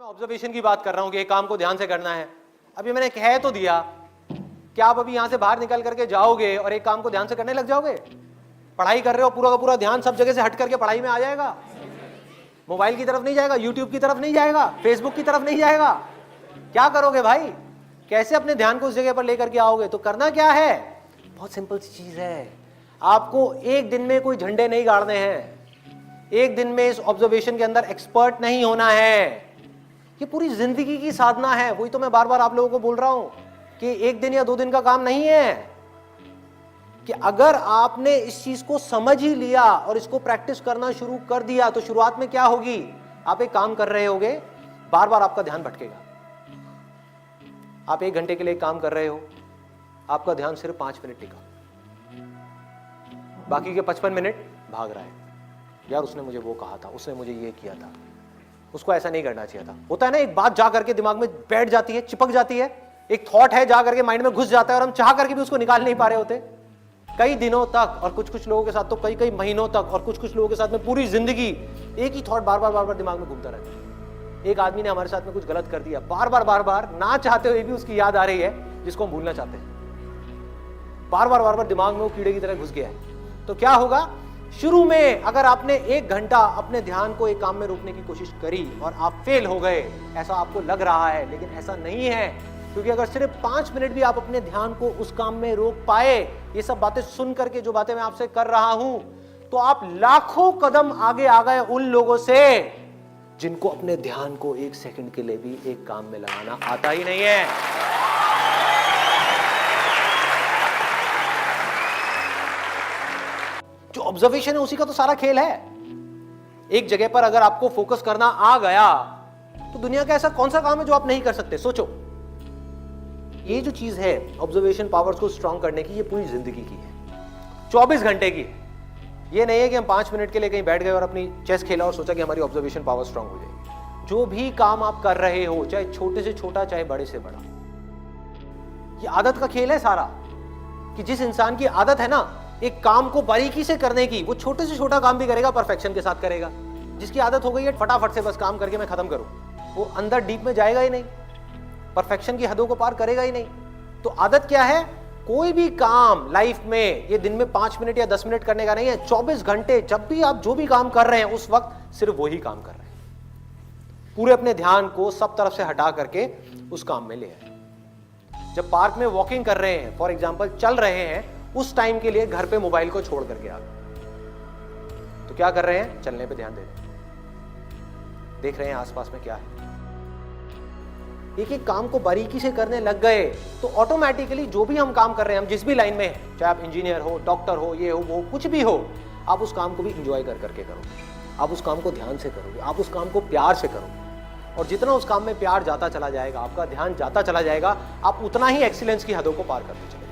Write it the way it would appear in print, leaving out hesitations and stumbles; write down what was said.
मैं ऑब्जर्वेशन की बात कर रहा हूं कि एक काम को ध्यान से करना है। अभी मैंने कह तो दिया, क्या आप अभी यहां से बाहर निकल करके जाओगे और एक काम को ध्यान से करने लग जाओगे? पढ़ाई कर रहे हो, पूरा का पूरा ध्यान सब जगह से हट करके पढ़ाई में आ जाएगा? मोबाइल की तरफ नहीं जाएगा, यूट्यूब की तरफ नहीं जाएगा, फेसबुक की तरफ नहीं जाएगा? क्या करोगे भाई? कैसे अपने ध्यान को उस जगह पर लेकर के आओगे? तो करना क्या है? बहुत सिंपल सी चीज है। आपको एक दिन में कोई झंडे नहीं गाड़ने हैं, एक दिन में इस ऑब्जर्वेशन के अंदर एक्सपर्ट नहीं होना है। ये पूरी जिंदगी की साधना है। वही तो मैं बार बार आप लोगों को बोल रहा हूं कि एक दिन या 2 दिन का काम नहीं है। कि अगर आपने इस चीज को समझ ही लिया और इसको प्रैक्टिस करना शुरू कर दिया तो शुरुआत में क्या होगी? आप एक काम कर रहे होगे, बार बार आपका ध्यान भटकेगा। आप 1 घंटे के लिए काम कर रहे हो, आपका ध्यान सिर्फ 5 मिनट टिका, बाकी के 55 मिनट भाग रहा है। यार उसने मुझे वो कहा था, उसने मुझे ये किया था, उसको ऐसा नहीं करना चाहिए था। होता है ना, एक बात जा करके दिमाग में बैठ जाती है, चिपक जाती है, एक थॉट है जा करके माइंड में घुस जाता है और हम चाह करके भी उसको निकाल नहीं पा रहे होते कई दिनों तक, और कुछ कुछ लोगों के साथ तो कई कई महीनों तक, और कुछ कुछ लोगों के साथ में पूरी जिंदगी एक ही थॉट बार बार दिमाग में घूमता रहता है। एक आदमी ने हमारे साथ में कुछ गलत कर दिया, बार बार ना चाहते हुए भी उसकी याद आ रही है, जिसको हम भूलना चाहते हैं। बार बार दिमाग में वो कीड़े की तरह घुस गया है। तो क्या होगा? शुरू में अगर आपने 1 घंटा अपने ध्यान को एक काम में रोकने की कोशिश करी और आप फेल हो गए, ऐसा आपको लग रहा है, लेकिन ऐसा नहीं है। क्योंकि अगर सिर्फ 5 मिनट भी आप अपने ध्यान को उस काम में रोक पाए, ये सब बातें सुन करके जो बातें मैं आपसे कर रहा हूं, तो आप लाखों कदम आगे आ गए उन लोगों से जिनको अपने ध्यान को 1 सेकंड के लिए भी एक काम में लगाना आता ही नहीं है। जो ऑब्जर्वेशन है उसी का तो सारा खेल है। एक जगह पर अगर आपको फोकस करना आ गया तो दुनिया का ऐसा कौन सा काम है जो आप नहीं कर सकते? सोचो। ये जो चीज है ऑब्जर्वेशन पावर्स को स्ट्रांग करने की, ये पूरी जिंदगी की है, 24 घंटे की है। ये नहीं है कि हम 5 मिनट के लिए कहीं बैठ गए और अपनी चेस खेला और सोचा कि हमारी ऑब्जर्वेशन पावर स्ट्रांग हो जाएगी। जो भी काम आप कर रहे हो, चाहे छोटे से छोटा चाहे बड़े से बड़ा, ये आदत का खेल है सारा। कि जिस इंसान की आदत है ना एक काम को बारीकी से करने की, वो छोटे से छोटा काम भी करेगा, परफेक्शन के साथ करेगा। जिसकी आदत हो गई है फटाफट से बस काम करके मैं खत्म करूं, वो अंदर डीप में जाएगा ही नहीं, परफेक्शन की हदों को पार करेगा ही नहीं। तो आदत क्या है? कोई भी काम लाइफ में ये दिन में 5 मिनट या 10 मिनट करने का नहीं है, 24 घंटे जब भी आप जो भी काम कर रहे हैं उस वक्त सिर्फ वही काम कर रहे हैं। पूरे अपने ध्यान को सब तरफ से हटा करके उस काम में ले आए। जब पार्क में वॉकिंग कर रहे हैं, फॉर एग्जाम्पल चल रहे हैं, उस टाइम के लिए घर पे मोबाइल को छोड़ करके आ गए। तो क्या कर रहे हैं? चलने पे ध्यान दे रहे हैं, देख रहे हैं आसपास में क्या है। एक एक काम को बारीकी से करने लग गए तो ऑटोमेटिकली जो भी हम काम कर रहे हैं, हम जिस भी लाइन में हैं, चाहे आप इंजीनियर हो, डॉक्टर हो, ये हो वो कुछ भी हो, आप उस काम को भी इंजॉय कर करके करोगे। आप उस काम को ध्यान से करोगे, आप उस काम को प्यार से करोगे। और जितना उस काम में प्यार जाता चला जाएगा, आपका ध्यान जाता चला जाएगा, आप उतना ही एक्सीलेंस की हदों को पार करते चले।